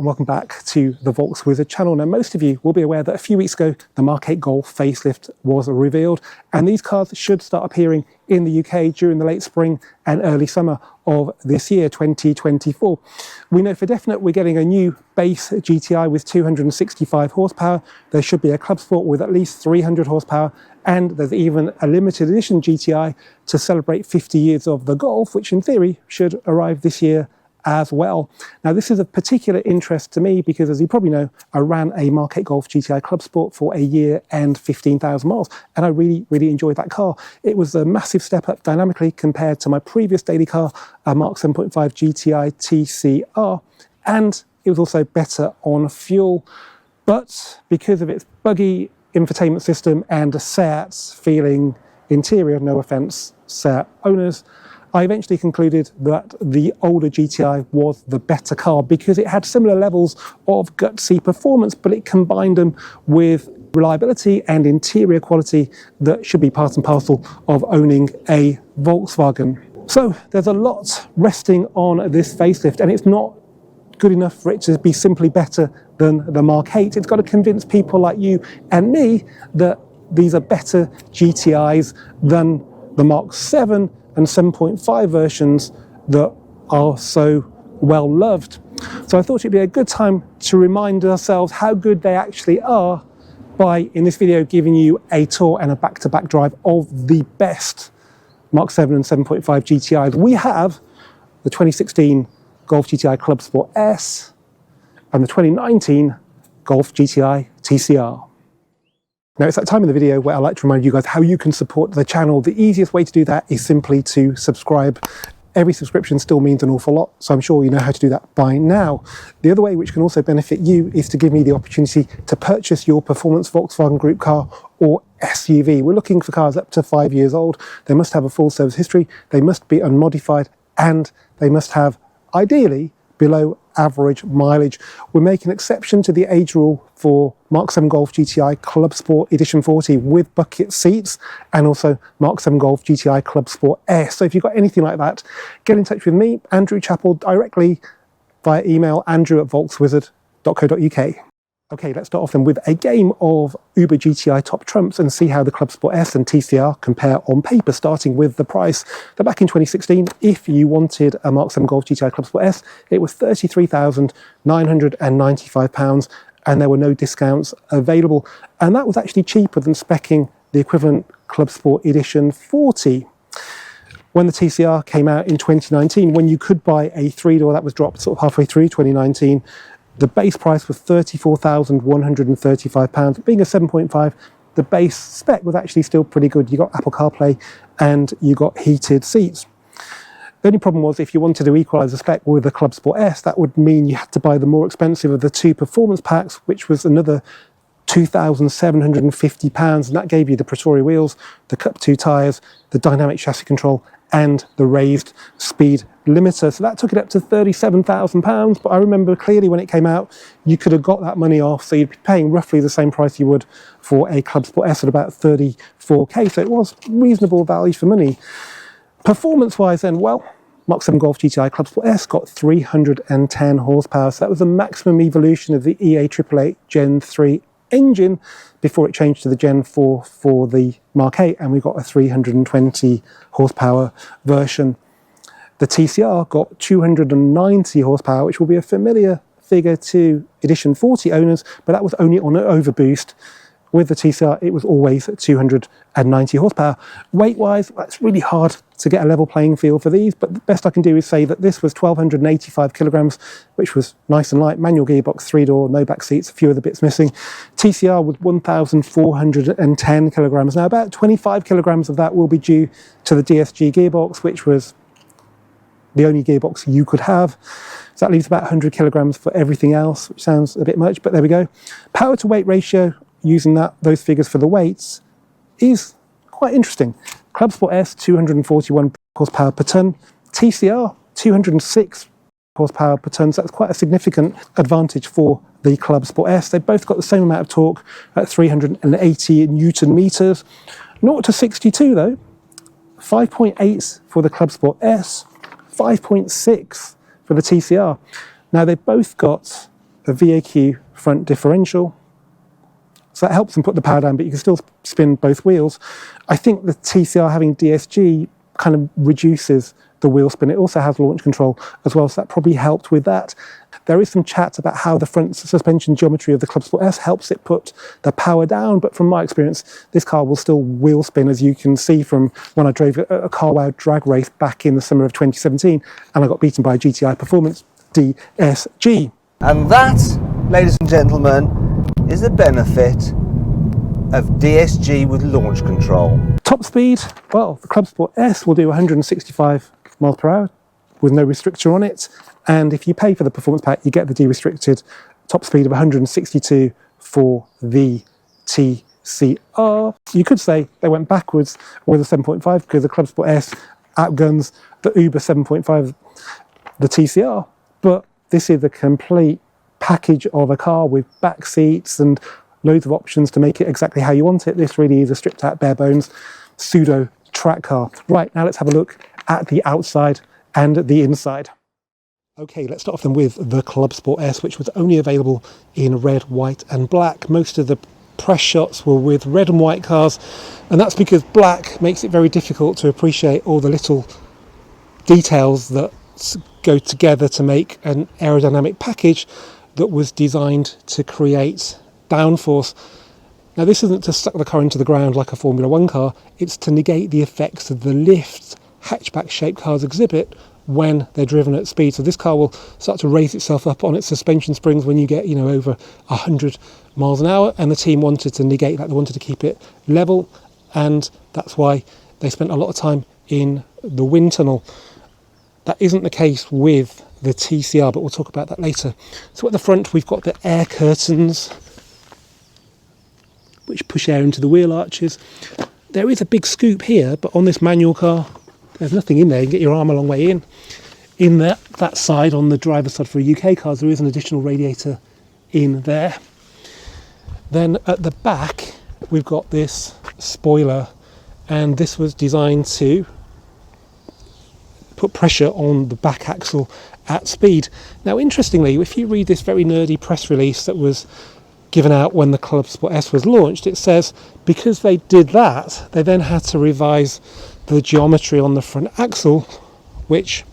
welcome back to the Volks Wizard channel. Now, most of you will be aware that a few weeks ago, the Mk8 Golf facelift was revealed, and these cars should start appearing in the UK during the late spring and early summer of this year, 2024. We know for definite we're getting a new base GTI with 265 horsepower. There should be a Clubsport with at least 300 horsepower, and there's even a limited edition GTI to celebrate 50 years of the Golf, which in theory should arrive this year as well. Now, this is of particular interest to me because, as you probably know, I ran a Mk8 Golf GTI CLUBSPORT for a year and 15,000 miles, and I really enjoyed that car. It was a massive step up dynamically compared to my previous daily car, a Mark 7.5 GTI TCR, and it was also better on fuel. But because of its buggy infotainment system and a Seat feeling interior, no offence, Seat owners, I eventually concluded that the older GTI was the better car because it had similar levels of gutsy performance, but it combined them with reliability and interior quality that should be part and parcel of owning a Volkswagen. So there's a lot resting on this facelift, and it's not good enough for it to be simply better than the Mk8. It's got to convince people like you and me that these are better GTIs than the Mark 7 and 7.5 versions that are so well loved. So I thought it'd be a good time to remind ourselves how good they actually are by, in this video, giving you a tour and a back-to-back drive of the best Mark 7 and 7.5 GTIs. We have the 2016 Golf GTI CLUBSPORT S and the 2019 Golf GTI TCR. Now, it's that time in the video where I like to remind you guys how you can support the channel. The easiest way to do that is simply to subscribe. Every subscription still means an awful lot, so I'm sure you know how to do that by now. The other way, which can also benefit you, is to give me the opportunity to purchase your performance Volkswagen Group car or SUV. We're looking for cars up to 5 years old. They must have a full service history, they must be unmodified, and they must have, ideally, below average mileage. We're making an exception to the age rule for Mark 7 Golf GTI CLUBSPORT Edition 40 with bucket seats, and also Mark 7 Golf GTI CLUBSPORT S. So if you've got anything like that, get in touch with me, Andrew Chappell, directly via email, andrew@volkswizard.co.uk. Okay, let's start off then with a game of Uber GTI top trumps and see how the Clubsport S and TCR compare on paper, starting with the price. So back in 2016, if you wanted a Mark 7 Golf GTI Clubsport S, it was £33,995, and there were no discounts available. And that was actually cheaper than speccing the equivalent Clubsport Edition 40. When the TCR came out in 2019, when you could buy a three-door, that was dropped sort of halfway through 2019, the base price was £34,135. Being a 7.5, the base spec was actually still pretty good. You got Apple CarPlay and you got heated seats. The only problem was if you wanted to equalise the spec with the Clubsport S, that would mean you had to buy the more expensive of the two performance packs, which was another £2,750, and that gave you the Pretoria wheels, the Cup 2 tyres, the dynamic chassis control, and the raised speed limiter. So that took it up to £37,000. But I remember clearly when it came out, you could have got that money off. So you'd be paying roughly the same price you would for a Clubsport S at about 34k. So it was reasonable value for money. Performance-wise then, well, Mark 7 Golf GTI Clubsport S got 310 horsepower. So that was the maximum evolution of the EA888 Gen 3 engine before it changed to the Gen 4 for the Mk8, and we got a 320 horsepower version. The TCR got 290 horsepower, which will be a familiar figure to Edition 40 owners, but that was only on an overboost. With the TCR, it was always 290 horsepower. Weight-wise, it's really hard to get a level playing field for these, but the best I can do is say that this was 1,285 kilograms, which was nice and light. Manual gearbox, three-door, no back seats, a few of the bits missing. TCR was 1,410 kilograms. Now, about 25 kilograms of that will be due to the DSG gearbox, which was the only gearbox you could have. So that leaves about 100 kilograms for everything else, which sounds a bit much, but there we go. Power to weight ratio, using those figures for the weights, is quite interesting. Clubsport S, 241 horsepower per tonne. TCR, 206 horsepower per tonne. So that's quite a significant advantage for the Clubsport S. They've both got the same amount of torque at 380 Newton meters. 0 to 62 though, 5.8 for the Clubsport S, 5.6 for the TCR. Now they've both got a VAQ front differential. So that helps them put the power down, but you can still spin both wheels. I think the TCR having DSG kind of reduces the wheel spin. It also has launch control as well, so that probably helped with that. There is some chat about how the front suspension geometry of the Clubsport S helps it put the power down, but from my experience, this car will still wheel spin, as you can see from when I drove a Car Wow drag race back in the summer of 2017, and I got beaten by a GTI Performance DSG. And that, ladies and gentlemen, is the benefit of DSG with launch control. Top speed, well, the Clubsport S will do 165 miles per hour with no restrictor on it. And if you pay for the performance pack, you get the de-restricted top speed of 162 for the TCR. You could say they went backwards with a 7.5 because the Clubsport S outguns the Uber 7.5, the TCR. But this is the complete package of a car with back seats and loads of options to make it exactly how you want it. This really is a stripped out bare bones pseudo track car. Right, now let's have a look at the outside and the inside. Okay, let's start off then with the Clubsport S, which was only available in red, white and black. Most of the press shots were with red and white cars, and that's because black makes it very difficult to appreciate all the little details that go together to make an aerodynamic package that was designed to create downforce. Now, this isn't to suck the car into the ground like a Formula 1 car, it's to negate the effects of the lift hatchback shaped cars exhibit when they're driven at speed. So this car will start to raise itself up on its suspension springs when you get, over 100 miles an hour, and the team wanted to negate that. They wanted to keep it level, and that's why they spent a lot of time in the wind tunnel. That isn't the case with the TCR, but we'll talk about that later. So at the front, we've got the air curtains, which push air into the wheel arches. There is a big scoop here, but on this manual car, there's nothing in there. You can get your arm a long way in. In that side, on the driver's side for UK cars, there is an additional radiator in there. Then at the back, we've got this spoiler, and this was designed to put pressure on the back axle at speed. Now, interestingly, if you read this very nerdy press release that was given out when the Clubsport S was launched, it says because they did that, they then had to revise the geometry on the front axle, which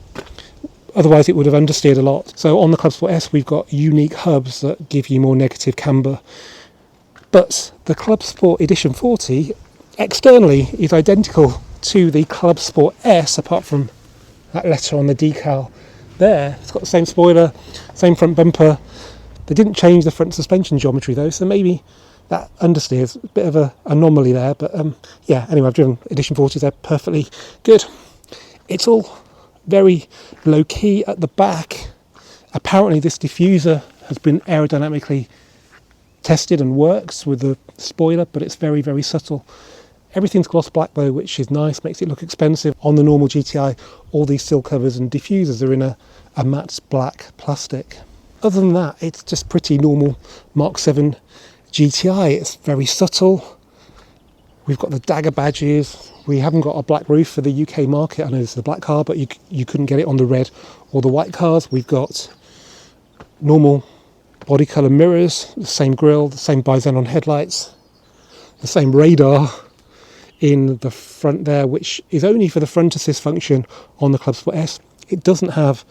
otherwise it would have understeered a lot. So on the Clubsport S, we've got unique hubs that give you more negative camber. But the Clubsport Edition 40 externally is identical to the Clubsport S, apart from that letter on the decal there. It's got the same spoiler, same front bumper. They didn't change the front suspension geometry though, so maybe that understeers. A bit of an anomaly there, but yeah, anyway, I've driven Edition 40s, they're perfectly good. It's all very low key at the back. Apparently this diffuser has been aerodynamically tested and works with the spoiler, but it's very, very subtle. Everything's gloss black though, which is nice, makes it look expensive. On the normal GTI, all these sill covers and diffusers are in a matte black plastic. Other than that, it's just pretty normal Mark 7 GTI. It's very subtle. We've got the dagger badges. We haven't got a black roof for the UK market. I know this is a black car, but you couldn't get it on the red or the white cars. We've got normal body colour mirrors, the same grille, the same bi-xenon headlights, the same radar in the front there, which is only for the front assist function on the Clubsport S. It doesn't have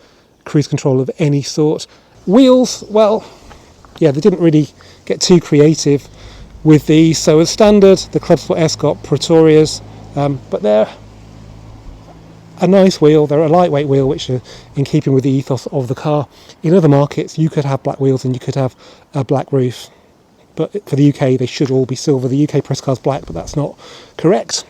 cruise control of any sort. Wheels, well, yeah, they didn't really get too creative with these. So as standard, the Clubsport S got Pretorias, but they're a nice wheel. They're a lightweight wheel, which are in keeping with the ethos of the car. In other markets, you could have black wheels and you could have a black roof. But for the UK, they should all be silver. The UK press car's black, but that's not correct.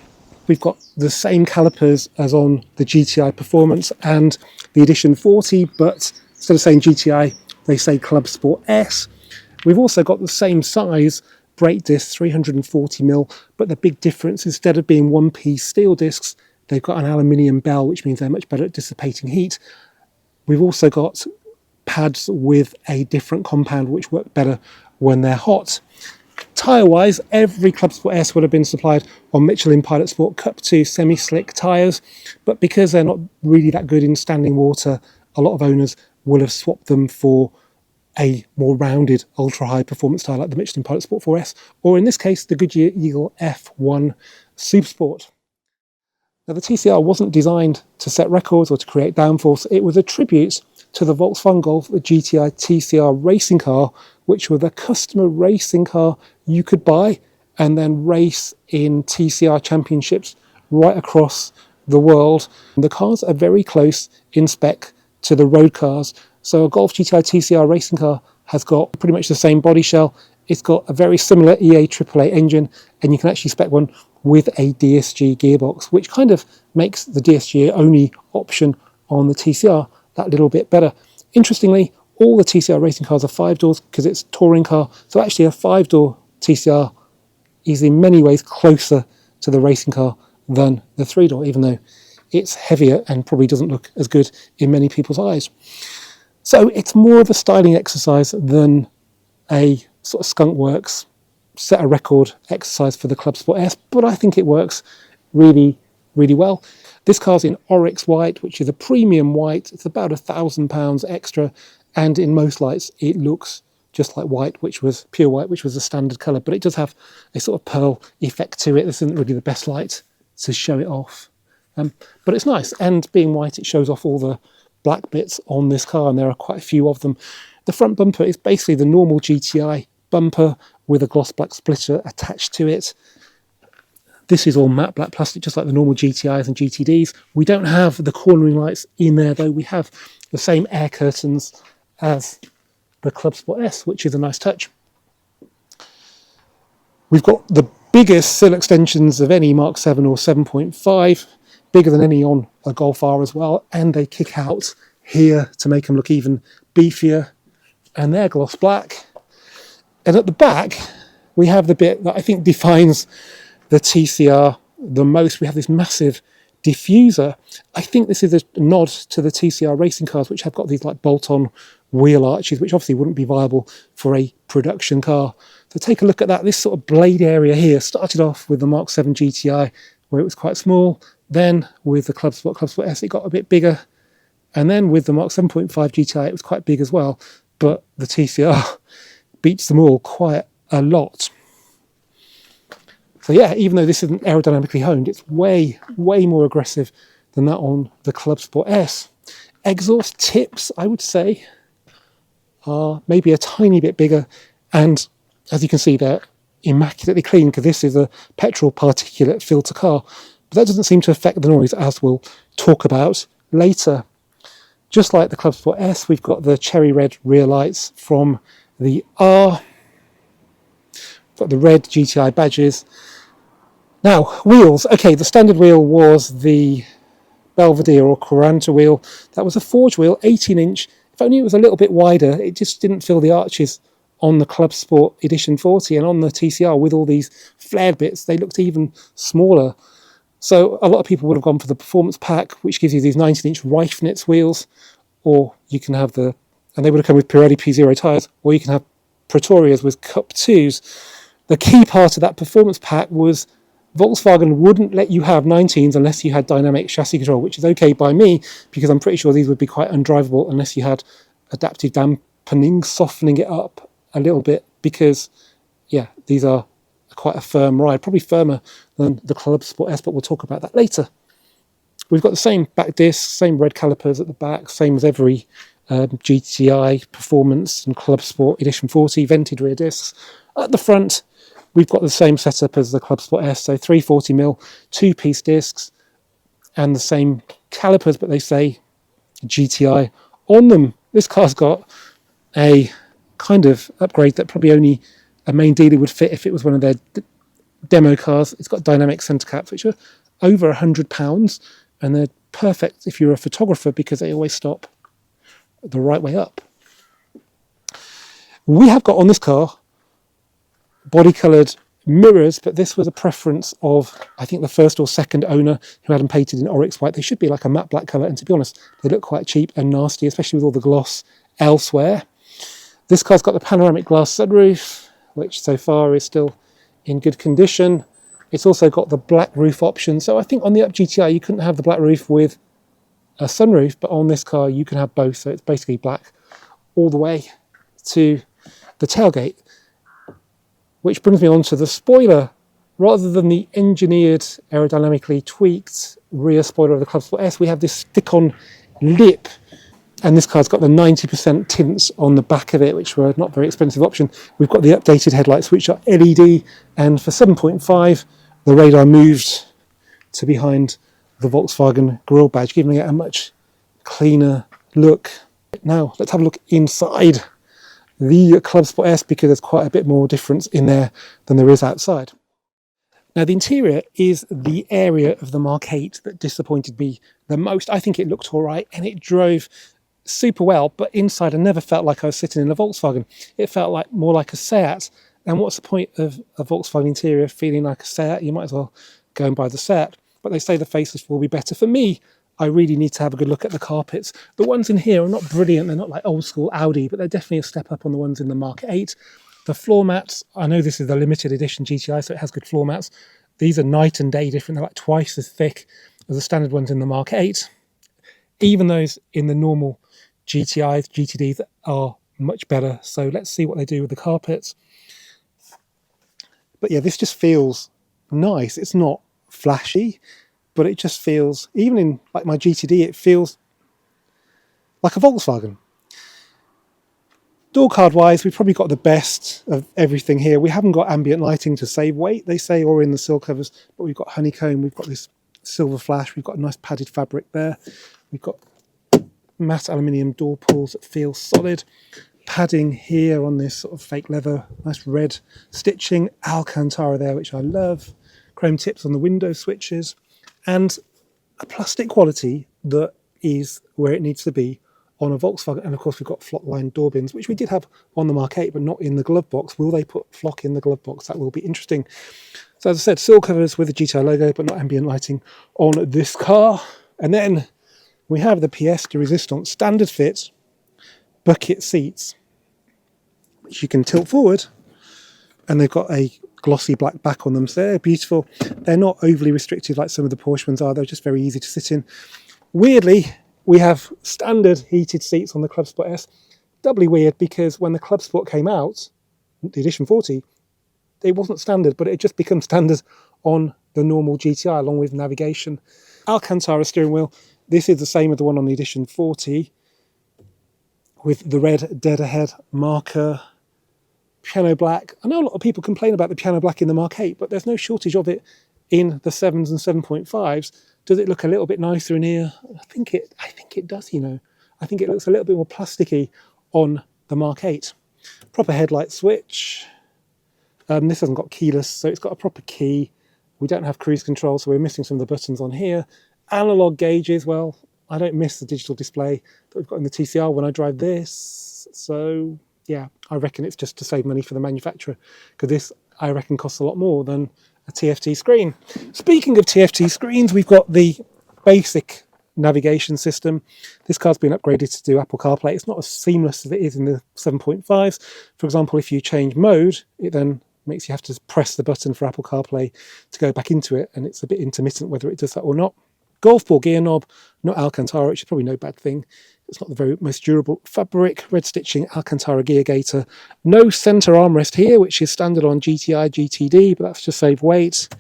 We've got the same calipers as on the GTI Performance and the Edition 40, but instead of saying GTI, they say Clubsport S. We've also got the same size brake discs, 340mm, but the big difference, instead of being one-piece steel discs, they've got an aluminium bell, which means they're much better at dissipating heat. We've also got pads with a different compound, which work better when they're hot. Tyre-wise, every Clubsport S would have been supplied on Michelin Pilot Sport Cup 2 semi-slick tyres, but because they're not really that good in standing water, a lot of owners will have swapped them for a more rounded, ultra-high performance tyre like the Michelin Pilot Sport 4S, or in this case, the Goodyear Eagle F1 Supersport. Now, the TCR wasn't designed to set records or to create downforce. It was a tribute to the Volkswagen Golf, the GTI TCR racing car, which was a customer racing car you could buy and then race in TCR championships right across the world. The cars are very close in spec to the road cars. So a Golf GTI TCR racing car has got pretty much the same body shell. It's got a very similar EA AAA engine, and you can actually spec one with a DSG gearbox, which kind of makes the DSG only option on the TCR that little bit better. Interestingly, all the TCR racing cars are 5 doors because it's a touring car. So actually a 5-door TCR is in many ways closer to the racing car than the 3-door, even though it's heavier and probably doesn't look as good in many people's eyes. So it's more of a styling exercise than a sort of skunk works, set a record exercise for the Clubsport S, but I think it works really, really well. This car's in Oryx white, which is a premium white. It's about £1,000 extra, and in most lights it looks just like white, which was pure white, which was a standard colour, but it does have a sort of pearl effect to it. This isn't really the best light to show it off, but it's nice, and being white it shows off all the black bits on this car, and there are quite a few of them. The front bumper is basically the normal GTI bumper with a gloss black splitter attached to it. This is all matte black plastic, just like the normal GTIs and GTDs. We don't have the cornering lights in there though. We have the same air curtains as the Clubsport S, which is a nice touch. We've got the biggest sill extensions of any Mark 7 or 7.5, bigger than any on a Golf R as well, and they kick out here to make them look even beefier, and they're gloss black. And at the back we have the bit that I think defines the TCR the most. We have this massive diffuser. I think this is a nod to the TCR racing cars, which have got these like bolt-on wheel arches, which obviously wouldn't be viable for a production car. So take a look at that. This sort of blade area here started off with the Mark 7 GTI, where it was quite small. Then with the Clubsport S, it got a bit bigger. And then with the Mark 7.5 GTI, it was quite big as well. But the TCR beats them all quite a lot. So yeah, even though this isn't aerodynamically honed, it's way, way more aggressive than that on the Clubsport S. Exhaust tips, I would say, are maybe a tiny bit bigger, and as you can see, they're immaculately clean because this is a petrol particulate filter car, but that doesn't seem to affect the noise, as we'll talk about later. Just like the Clubsport S, we've got the cherry red rear lights from the R, got the red GTI badges. Now, wheels. Okay, the standard wheel was the Belvedere or Quaranta wheel. That was a forged wheel, 18-inch. If only it was a little bit wider, it just didn't fill the arches on the Clubsport Edition 40, and on the TCR with all these flared bits, they looked even smaller. So a lot of people would have gone for the Performance Pack, which gives you these 19-inch Reifnitz wheels, or you can have and they would have come with Pirelli P0 tyres, or you can have Pretorias with Cup 2s. The key part of that Performance Pack was Volkswagen wouldn't let you have 19s unless you had dynamic chassis control, which is okay by me, because I'm pretty sure these would be quite undrivable unless you had adaptive dampening, softening it up a little bit, because, yeah, these are quite a firm ride, probably firmer than the Clubsport S, but we'll talk about that later. We've got the same back discs, same red calipers at the back, same as every GTI Performance and Clubsport Edition 40, vented rear discs. At the front, we've got the same setup as the Clubsport S, so 340mm, 2-piece discs, and the same calipers, but they say GTI on them. This car's got a kind of upgrade that probably only a main dealer would fit if it was one of their demo cars. It's got dynamic centre caps, which are over £100, and they're perfect if you're a photographer because they always stop the right way up. We have got on this car body-coloured mirrors, but this was a preference of, I think, the first or second owner who had them painted in Oryx white. They should be like a matte black colour, and to be honest, they look quite cheap and nasty, especially with all the gloss elsewhere. This car's got the panoramic glass sunroof, which so far is still in good condition. It's also got the black roof option, so I think on the Up GTI you couldn't have the black roof with a sunroof, but on this car you can have both, so it's basically black all the way. to the tailgate, which brings me on to the spoiler. Rather than the engineered, aerodynamically tweaked rear spoiler of the Clubsport S, we have this stick-on lip, and this car's got the 90% tints on the back of it, which were a not very expensive option. We've got the updated headlights, which are LED, and for 7.5, the radar moved to behind the Volkswagen grille badge, giving it a much cleaner look. Now, let's have a look inside the Clubsport S, because there's quite a bit more difference in there than there is outside. Now, the interior is the area of the Mk8 that disappointed me the most. I think it looked all right and it drove super well, but inside I never felt like I was sitting in a Volkswagen. It felt like more like a Seat. And what's the point of a Volkswagen interior feeling like a Seat? You might as well go and buy the Seat. But they say the facelift will be better. For me, I really need to have a good look at the carpets. The ones in here are not brilliant. They're not like old school Audi, but they're definitely a step up on the ones in the Mk8. The floor mats, I know this is the limited edition GTI, so it has good floor mats. These are night and day different. They're like twice as thick as the standard ones in the Mk8. Even those in the normal GTIs, GTDs are much better. So let's see what they do with the carpets. But yeah, this just feels nice. It's not flashy, but it just feels, even in like my GTD, it feels like a Volkswagen. Door card wise, we've probably got the best of everything here. We haven't got ambient lighting to save weight, they say, or in the sill covers, but we've got honeycomb, we've got this silver flash, we've got a nice padded fabric there. We've got matte aluminium door pulls that feel solid. Padding here on this sort of fake leather, nice red stitching, Alcantara there, which I love. Chrome tips on the window switches, and a plastic quality that is where it needs to be on a Volkswagen. And of course we've got flock lined door bins, which we did have on the Mk8 but not in the glove box. Will they put flock in the glove box? That will be interesting. So as I said, sill covers with the GTI logo but not ambient lighting on this car. And then we have the pièce de résistance standard fit bucket seats, which you can tilt forward, and they've got a glossy black back on them, so they're beautiful. They're not overly restricted like some of the Porsche ones are. They're just very easy to sit in. Weirdly, we have standard heated seats on the Clubsport S. Doubly weird because when the Clubsport came out, the Edition 40, it wasn't standard, but it just becomes standard on the normal GTI along with navigation. Alcantara steering wheel. This is the same as the one on the Edition 40 with the red dead ahead marker. Piano black. I know a lot of people complain about the piano black in the Mk8, but there's no shortage of it in the 7s and 7.5s. Does it look a little bit nicer in here? I think it does, you know. I think it looks a little bit more plasticky on the Mk8. Proper headlight switch. This hasn't got keyless, so it's got a proper key. We don't have cruise control, so we're missing some of the buttons on here. Analog gauges, well, I don't miss the digital display that we've got in the TCR when I drive this. So yeah, I reckon it's just to save money for the manufacturer, because this, I reckon, costs a lot more than a TFT screen. Speaking of TFT screens, we've got the basic navigation system. This car's been upgraded to do Apple CarPlay. It's not as seamless as it is in the 7.5s. For example, if you change mode, it then makes you have to press the button for Apple CarPlay to go back into it, and it's a bit intermittent whether it does that or not. Golf ball gear knob, not Alcantara, which is probably no bad thing. It's not the very most durable fabric. Red stitching, Alcantara gear gaiter. No centre armrest here, which is standard on GTI, GTD, but that's to save weight.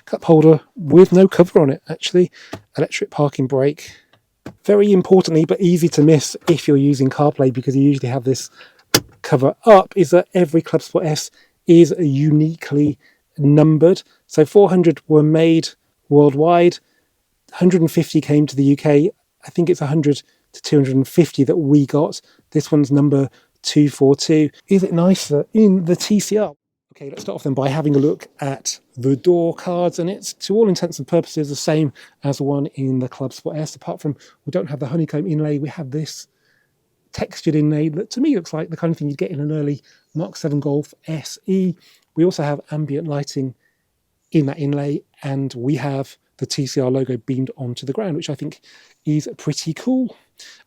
Cup holder with no cover on it, actually. Electric parking brake. Very importantly, but easy to miss if you're using CarPlay, because you usually have this cover up, is that every Clubsport S is uniquely numbered. So 400 were made worldwide. 150 came to the UK. I think it's 100 to 250 that we got. This one's number 242. Is it nicer in the TCR? Okay, let's start off then by having a look at the door cards, and it's to all intents and purposes the same as the one in the Clubsport S. Apart from we don't have the honeycomb inlay, we have this textured inlay that to me looks like the kind of thing you'd get in an early Mark 7 Golf SE. We also have ambient lighting in that inlay, and we have the TCR logo beamed onto the ground, which I think is pretty cool.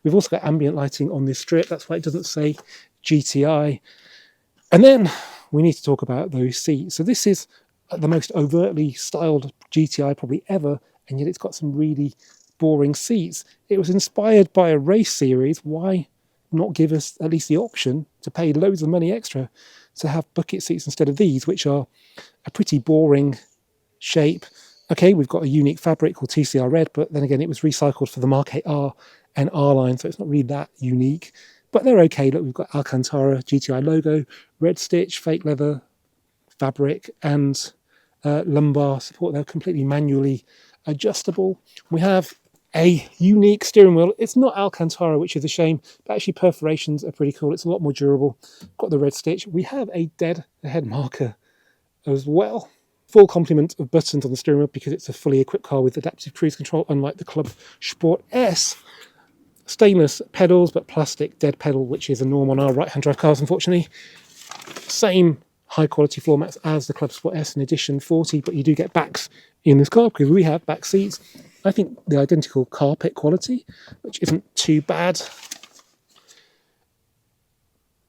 We've also got ambient lighting on this strip. That's why it doesn't say GTI. And then we need to talk about those seats. So this is the most overtly styled GTI probably ever, and yet it's got some really boring seats. It was inspired by a race series. Why not give us at least the option to pay loads of money extra to have bucket seats instead of these, which are a pretty boring shape. Okay, we've got a unique fabric called TCR Red, but then again, it was recycled for the Mk8 R and R line, so it's not really that unique. But they're okay. Look, we've got Alcantara GTI logo, red stitch, fake leather fabric, and lumbar support. They're completely manually adjustable. We have a unique steering wheel. It's not Alcantara, which is a shame, but actually perforations are pretty cool. It's a lot more durable. Got the red stitch. We have a dead ahead marker as well. Full complement of buttons on the steering wheel because it's a fully equipped car with adaptive cruise control, unlike the Clubsport S. Stainless pedals, but plastic dead pedal, which is a norm on our right-hand drive cars, unfortunately. Same high quality floor mats as the Clubsport S in edition 40, but you do get backs in this car because we have back seats. I think the identical carpet quality, which isn't too bad.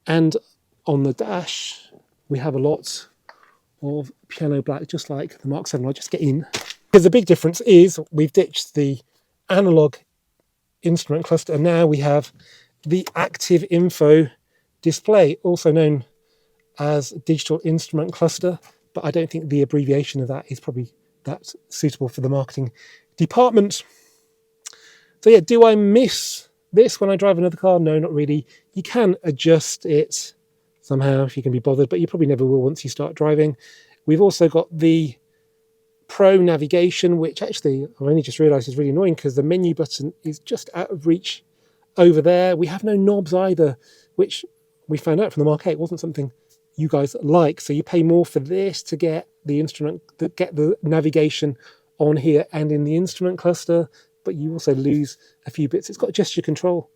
And on the dash, we have a lot of piano black, just like the Mark 7. I'll just get in. Because the big difference is we've ditched the analog instrument cluster, and now we have the active info display, also known as digital instrument cluster, but I don't think the abbreviation of that is probably that suitable for the marketing department. So yeah, do I miss this when I drive another car? No, not really. You can adjust it somehow if you can be bothered, but you probably never will once you start driving. We've also got the Pro navigation, which actually I've only just realised is really annoying because the menu button is just out of reach over there. We have no knobs either, which we found out from the Mk8 wasn't something you guys like. So you pay more for this to get the instrument, to get the navigation on here and in the instrument cluster, but you also lose a few bits. It's got gesture control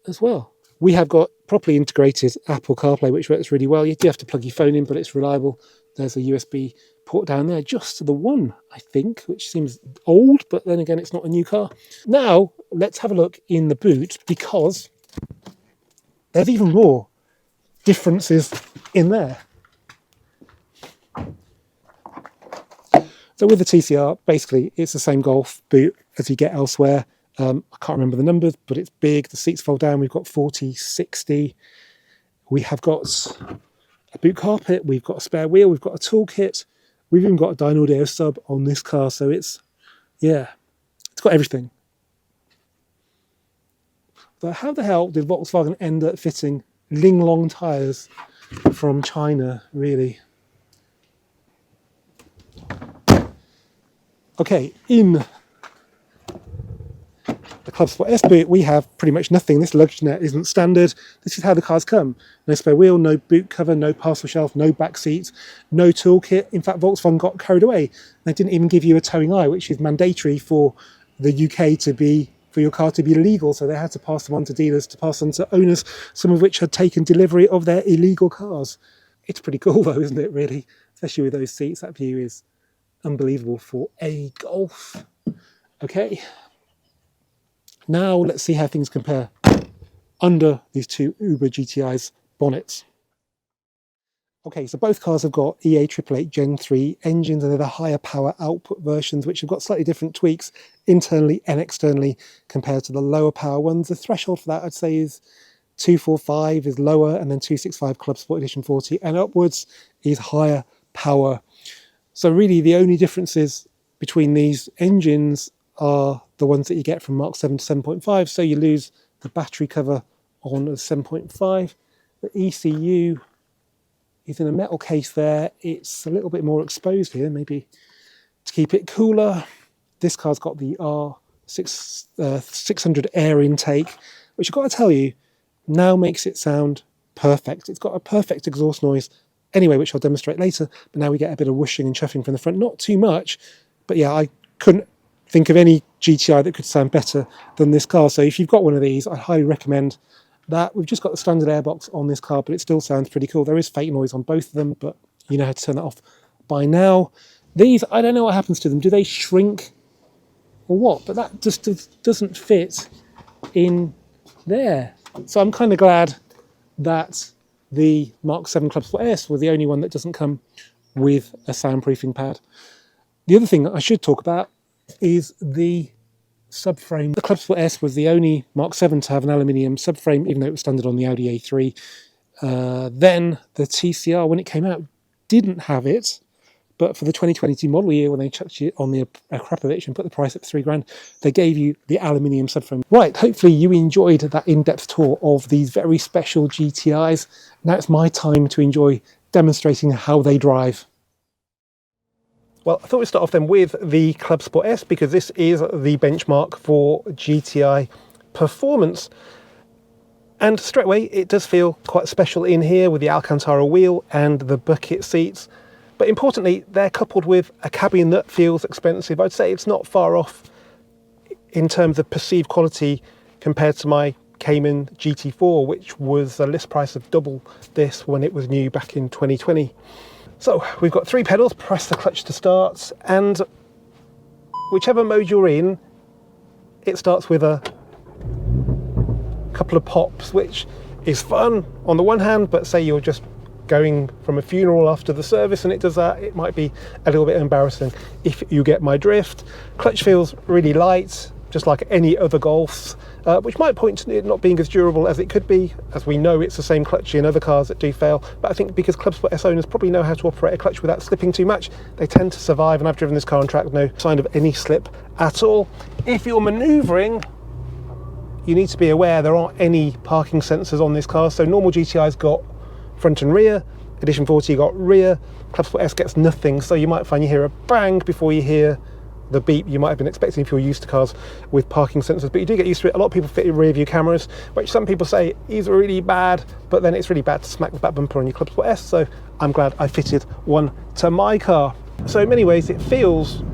as well. We have got properly integrated Apple CarPlay, which works really well. You do have to plug your phone in, but it's reliable. There's a USB port down there, just the one, I think, which seems old, but then again, it's not a new car. Now, let's have a look in the boot, because there's even more differences in there. So with the TCR, basically, it's the same Golf boot as you get elsewhere. I can't remember the numbers, but it's big. The seats fold down. We've got 40, 60. We have got a boot carpet. We've got a spare wheel. We've got a toolkit. We've even got a dyno audio sub on this car. So it's, yeah, it's got everything. But how the hell did Volkswagen end up fitting Linglong tyres from China, really? Okay, in the Clubsport S boot, we have pretty much nothing. This luggage net isn't standard. This is how the cars come. No spare wheel, no boot cover, no parcel shelf, no back seats, no toolkit. In fact, Volkswagen got carried away. They didn't even give you a towing eye, which is mandatory for the UK to be, for your car to be legal. So they had to pass them on to dealers, to pass on to owners, some of which had taken delivery of their illegal cars. It's pretty cool though, isn't it, really? Especially with those seats. That view is unbelievable for a Golf. Okay. Now let's see how things compare under these two Uber GTI's bonnets. Okay, so both cars have got EA888 Gen 3 engines, and they're the higher power output versions, which have got slightly different tweaks internally and externally compared to the lower power ones. The threshold for that, I'd say, is 245 is lower, and then 265 Clubsport Edition 40, and upwards is higher power. So really the only differences between these engines are the ones that you get from Mark 7 to 7.5. So you lose the battery cover on a 7.5. The ECU is in a metal case there. It's a little bit more exposed here, maybe to keep it cooler. This car's got the R600 air intake, which I've got to tell you, now makes it sound perfect. It's got a perfect exhaust noise anyway, which I'll demonstrate later, but now we get a bit of whooshing and chuffing from the front. Not too much, but yeah, I couldn't think of any GTI that could sound better than this car. So if you've got one of these, I highly recommend that. We've just got the standard airbox on this car, but it still sounds pretty cool. There is fake noise on both of them, but you know how to turn that off by now. These, I don't know what happens to them. Do they shrink or what? But that just doesn't fit in there. So I'm kind of glad that the Mark 7 Clubsport S was the only one that doesn't come with a soundproofing pad. The other thing that I should talk about is the subframe. The Clubsport S was the only Mark 7 to have an aluminium subframe, even though it was standard on the Audi A3. Then the TCR, when it came out, didn't have it. But for the 2022 model year, when they chucked you on the Akrapovic and put the price at £3,000, they gave you the aluminium subframe. Right, hopefully you enjoyed that in-depth tour of these very special GTIs. Now it's my time to enjoy demonstrating how they drive. Well, I thought we'd start off then with the Clubsport S, because this is the benchmark for GTI performance. And straight away, it does feel quite special in here with the Alcantara wheel and the bucket seats. But importantly, they're coupled with a cabin that feels expensive. I'd say it's not far off in terms of perceived quality compared to my Cayman GT4, which was a list price of double this when it was new back in 2020. So we've got 3 pedals, press the clutch to start, and whichever mode you're in, it starts with a couple of pops, which is fun on the one hand, but say you're just going from a funeral after the service and it does that, it might be a little bit embarrassing, if you get my drift. Clutch feels really light, just like any other Golfs, which might point to it not being as durable as it could be. As we know, it's the same clutch in other cars that do fail, but I think because Clubsport S owners probably know how to operate a clutch without slipping too much, they tend to survive, and I've driven this car on track, no sign of any slip at all. If you're manoeuvring, you need to be aware there aren't any parking sensors on this car, so normal GTI's got front and rear, Edition 40 got rear, Clubsport S gets nothing, so you might find you hear a bang before you hear the beep you might have been expecting if you're used to cars with parking sensors, but you do get used to it. A lot of people fit in rear view cameras, which some people say is really bad, but then it's really bad to smack the back bumper on your Clubsport S, so I'm glad I fitted one to my car. So in many ways it feels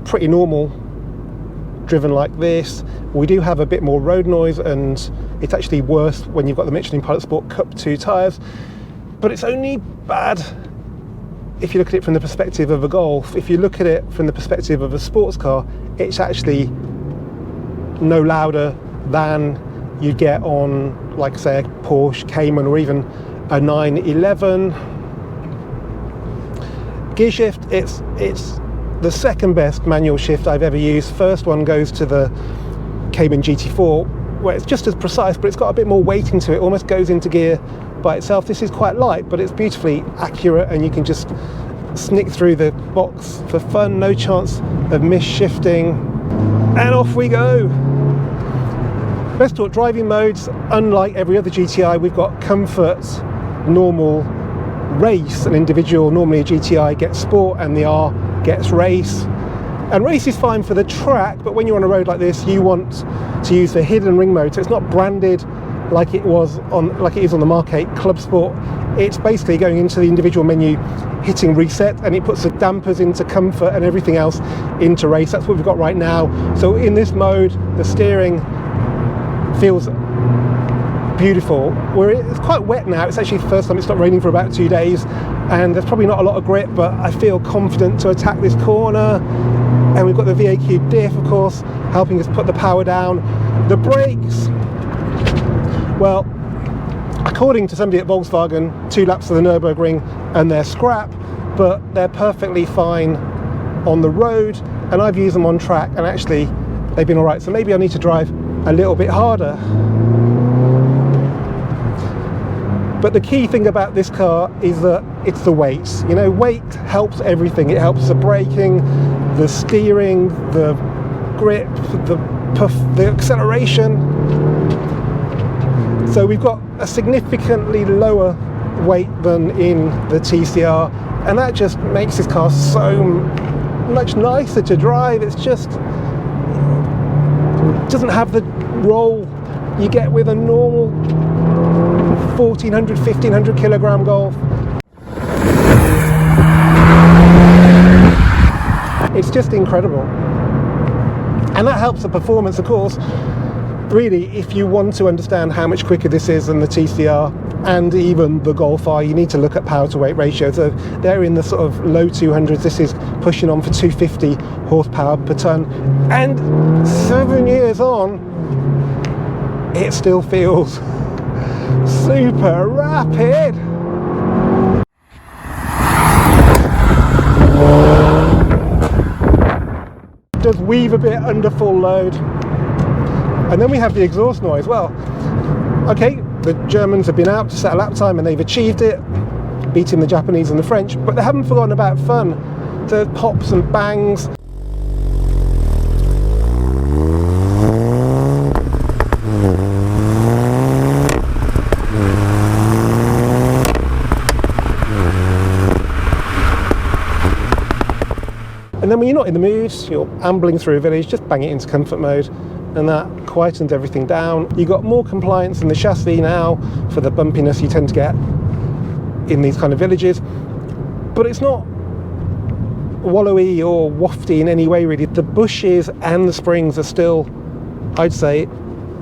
pretty normal driven like this. We do have a bit more road noise, and it's actually worse when you've got the Michelin Pilot Sport Cup 2 tyres, but it's only bad if you look at it from the perspective of a Golf. If you look at it from the perspective of a sports car, it's actually no louder than you'd get on, like say, a Porsche Cayman or even a 911. Gear shift, it's the second best manual shift I've ever used. First one goes to the Cayman GT4, where it's just as precise, but it's got a bit more weighting to it, almost goes into gear by itself. This is quite light, but it's beautifully accurate, and you can just sneak through the box for fun, no chance of mis-shifting, and off we go. Let's talk driving modes. Unlike every other GTI, we've got comfort, normal, race, and individual. Normally a GTI gets sport and the R gets race, and race is fine for the track, but when you're on a road like this, you want to use the hidden ring mode, so it's not branded like it is on the Mk8 CLUBSPORT. It's basically going into the individual menu, hitting reset, and it puts the dampers into comfort and everything else into race. That's what we've got right now. So in this mode, the steering feels beautiful. It's quite wet now. It's actually the first time it's stopped raining for about 2 days, and there's probably not a lot of grip, but I feel confident to attack this corner. And we've got the VAQ diff, of course, helping us put the power down. The brakes, well, according to somebody at Volkswagen, 2 laps of the Nürburgring and they're scrap, but they're perfectly fine on the road, and I've used them on track and actually they've been all right. So maybe I need to drive a little bit harder. But the key thing about this car is that it's the weight. You know, weight helps everything. It helps the braking, the steering, the grip, the acceleration. So we've got a significantly lower weight than in the TCR, and that just makes this car so much nicer to drive. It's just, it doesn't have the roll you get with a normal 1400, 1500 kilogram Golf. It's just incredible, and that helps the performance, of course. Really, if you want to understand how much quicker this is than the TCR and even the Golf R, you need to look at power to weight ratio. So they're in the sort of low 200s. This is pushing on for 250 horsepower per ton, and 7 years on, it still feels super rapid. does weave a bit under full load. And then we have the exhaust noise. Well, okay, the Germans have been out to set a lap time and they've achieved it, beating the Japanese and the French, but they haven't forgotten about fun. The pops and bangs. And then when you're not in the mood, you're ambling through a village, just bang it into comfort mode, and that quietens everything down. You've got more compliance in the chassis now for the bumpiness you tend to get in these kind of villages, but it's not wallowy or wafty in any way really. The bushes and the springs are still, I'd say,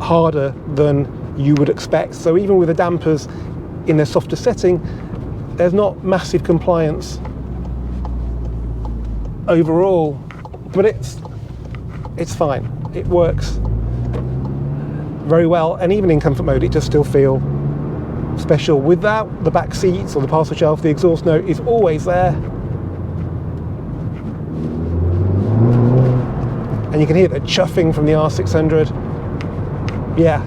harder than you would expect. So even with the dampers in their softer setting, there's not massive compliance overall, but it's fine. It works very well, and even in comfort mode it does still feel special. Without the back seats or the parcel shelf, the exhaust note is always there, and you can hear the chuffing from the R600. Yeah,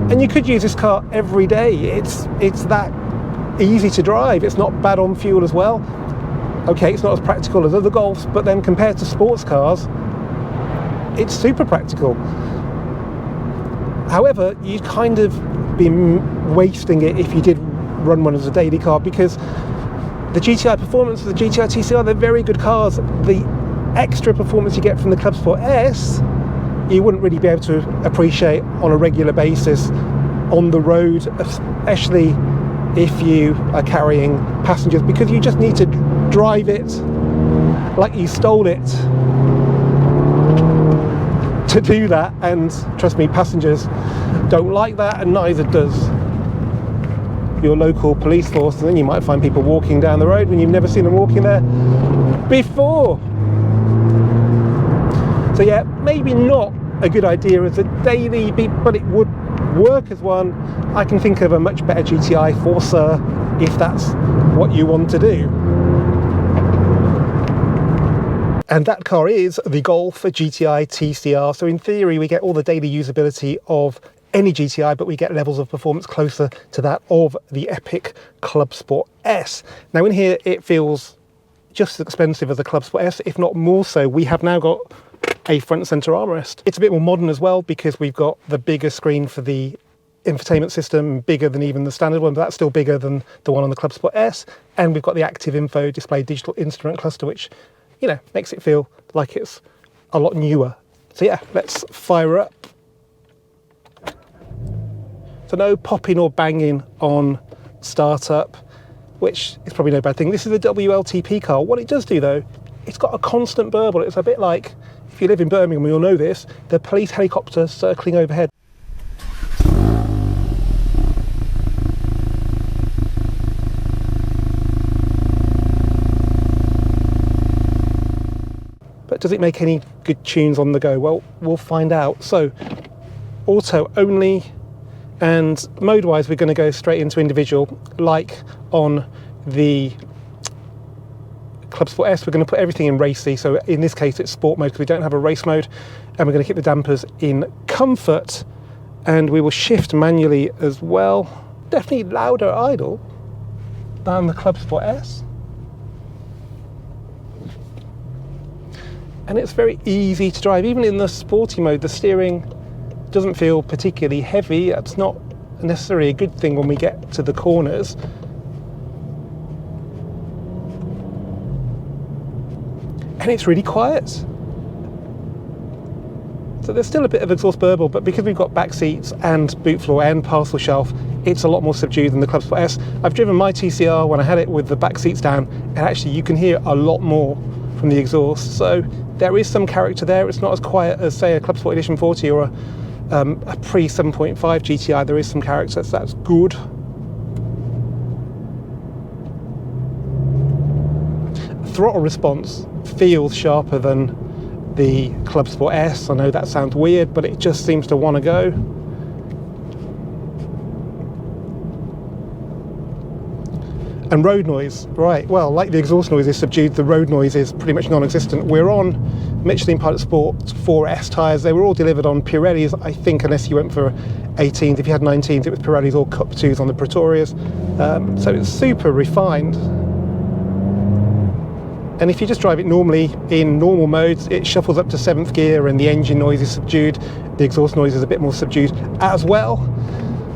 and you could use this car every day. It's that easy to drive. It's not bad on fuel as well. Okay, it's not as practical as other Golfs, but then compared to sports cars, it's super practical. However, you'd kind of be wasting it if you did run one as a daily car, because the GTI Performance, the GTI TCR, they're very good cars. The extra performance you get from the Clubsport S, you wouldn't really be able to appreciate on a regular basis on the road, especially if you are carrying passengers, because you just need to drive it like you stole it to do that. And trust me, passengers don't like that, and neither does your local police force. And then you might find people walking down the road when you've never seen them walking there before. So yeah, maybe not a good idea as a daily, but it would work as one. I can think of a much better GTI Forza if that's what you want to do. And that car is the Golf GTI TCR. So in theory, we get all the daily usability of any GTI, but we get levels of performance closer to that of the epic Clubsport S. Now in here, it feels just as expensive as the Clubsport S, if not more so. We have now got a front center armrest. It's a bit more modern as well, because we've got the bigger screen for the infotainment system, bigger than even the standard one, but that's still bigger than the one on the Clubsport S. And we've got the active info display digital instrument cluster, which, you know, makes it feel like it's a lot newer. So yeah, let's fire up. So no popping or banging on startup, which is probably no bad thing. This is a WLTP car. What it does do though, it's got a constant burble. It's a bit like, if you live in Birmingham, you'll know this, the police helicopter circling overhead. But does it make any good tunes on the go? Well, we'll find out. So, auto only, and mode-wise, we're going to go straight into individual, like on the Clubsport S. We're going to put everything in racy. So in this case, it's sport mode because we don't have a race mode, and we're going to keep the dampers in comfort, and we will shift manually as well. Definitely louder idle than the Clubsport S. And it's very easy to drive. Even in the sporty mode, the steering doesn't feel particularly heavy. That's not necessarily a good thing when we get to the corners. And it's really quiet. So there's still a bit of exhaust burble, but because we've got back seats and boot floor and parcel shelf, it's a lot more subdued than the Clubsport S. I've driven my TCR when I had it with the back seats down, and actually you can hear a lot more from the exhaust. So there is some character there. It's not as quiet as, say, a Clubsport Edition 40 or a pre 7.5 GTI. There is some character, so that's good. Throttle response feels sharper than the Clubsport S. I know that sounds weird, but it just seems to want to go. And road noise, right, well, like the exhaust noise is subdued, the road noise is pretty much non-existent. We're on Michelin Pilot Sport 4S tyres. They were all delivered on Pirellis, I think, unless you went for 18s. If you had 19s, it was Pirellis or Cup 2s on the Pretorias. So it's super refined. And if you just drive it normally, in normal modes, it shuffles up to 7th gear and the engine noise is subdued. The exhaust noise is a bit more subdued as well.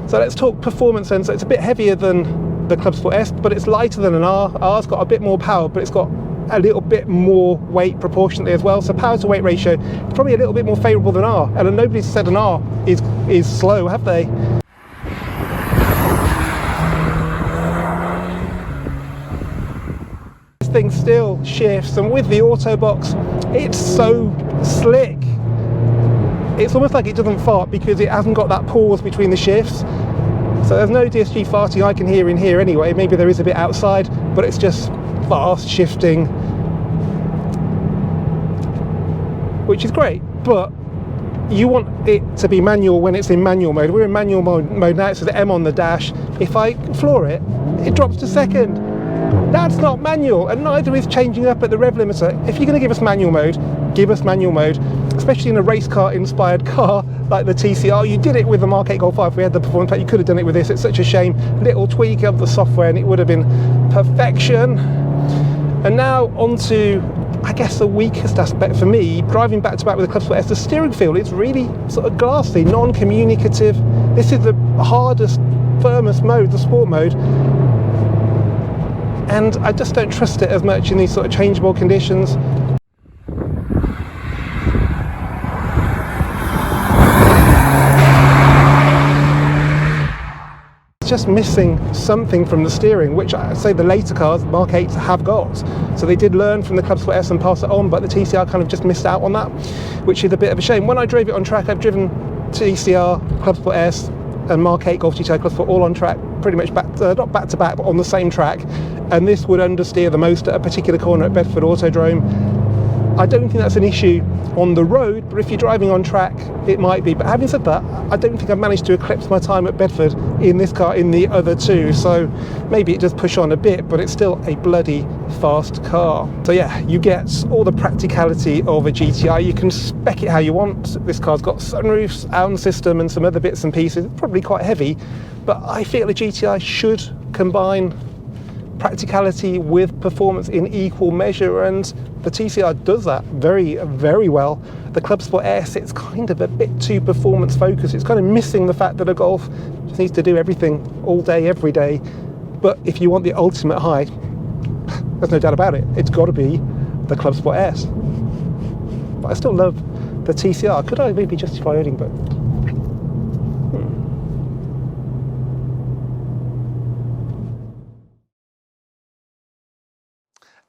So let's talk performance then. So it's a bit heavier than the Clubsport S, but it's lighter than an R. R's got a bit more power, but it's got a little bit more weight proportionately as well. So power to weight ratio is probably a little bit more favourable than R. And nobody's said an R is slow, have they? This thing still shifts, and with the auto box, it's so slick. It's almost like it doesn't fart because it hasn't got that pause between the shifts. So there's no DSG farting I can hear in here anyway. Maybe there is a bit outside, but it's just fast shifting, which is great. But you want it to be manual when it's in manual mode. We're in manual mode now. It says M on the dash. If I floor it, it drops to second. That's not manual, and neither is changing up at the rev limiter. If you're going to give us manual mode, give us manual mode, especially in a race car inspired car like the TCR. You did it with the Mk8 Golf 5. We had the performance pack. You could have done it with this. It's such a shame. Little tweak of the software and it would have been perfection. And now onto, I guess, the weakest aspect for me, driving back to back with the Clubsport S. The steering feel, it's really sort of glassy, non-communicative. This is the hardest, firmest mode, the sport mode. And I just don't trust it as much in these sort of changeable conditions. It's just missing something from the steering, which I say the later cars, Mark 8s, have got. So they did learn from the Clubsport S and pass it on, but the TCR kind of just missed out on that, which is a bit of a shame. When I drove it on track, I've driven TCR, Clubsport S, and Mk8 Golf GTI Clubsport all on track, pretty much not back to back, but on the same track. And this would understeer the most at a particular corner at Bedford Autodrome. I don't think that's an issue on the road, but if you're driving on track, it might be. But having said that, I don't think I've managed to eclipse my time at Bedford in this car in the other two. So maybe it does push on a bit, but it's still a bloody fast car. So yeah, you get all the practicality of a GTI. You can spec it how you want. This car's got sunroofs, sound system, and some other bits and pieces. It's probably quite heavy, but I feel a GTI should combine practicality with performance in equal measure, and the TCR does that very, very well. The Clubsport S, it's kind of a bit too performance focused. It's kind of missing the fact that a Golf just needs to do everything all day, every day. But if you want the ultimate high, there's no doubt about it, it's got to be the Clubsport S. But I still love the TCR. Could I maybe justify owning both?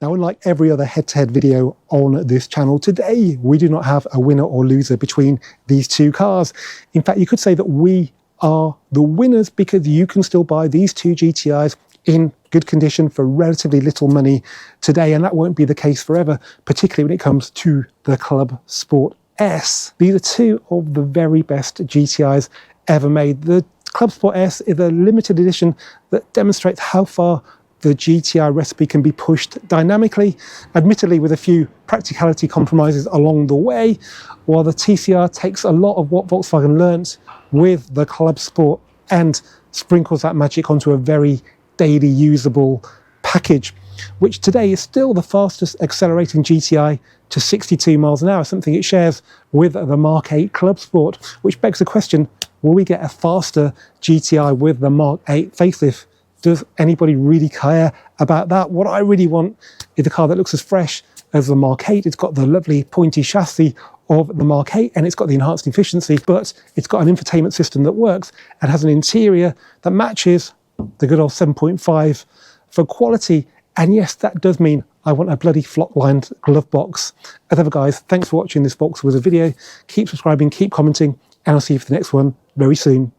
Now, unlike every other head-to-head video on this channel, today we do not have a winner or loser between these two cars. In fact, you could say that we are the winners because you can still buy these two GTIs in good condition for relatively little money today, and that won't be the case forever, particularly when it comes to the Clubsport S. These are two of the very best GTIs ever made. The Clubsport S is a limited edition that demonstrates how far the GTI recipe can be pushed dynamically, admittedly with a few practicality compromises along the way, while the TCR takes a lot of what Volkswagen learnt with the Clubsport and sprinkles that magic onto a very daily usable package, which today is still the fastest accelerating GTI to 62 miles an hour, something it shares with the Mk8 CLUBSPORT, which begs the question, will we get a faster GTI with the Mk8 facelift? Does anybody really care about that? What I really want is a car that looks as fresh as the Mk8. It's got the lovely pointy chassis of the Mk8 and it's got the enhanced efficiency, but it's got an infotainment system that works and has an interior that matches the good old 7.5 for quality. And yes, that does mean I want a bloody flock-lined glove box. As ever, guys, thanks for watching this Volkswagen video. Keep subscribing, keep commenting, and I'll see you for the next one very soon.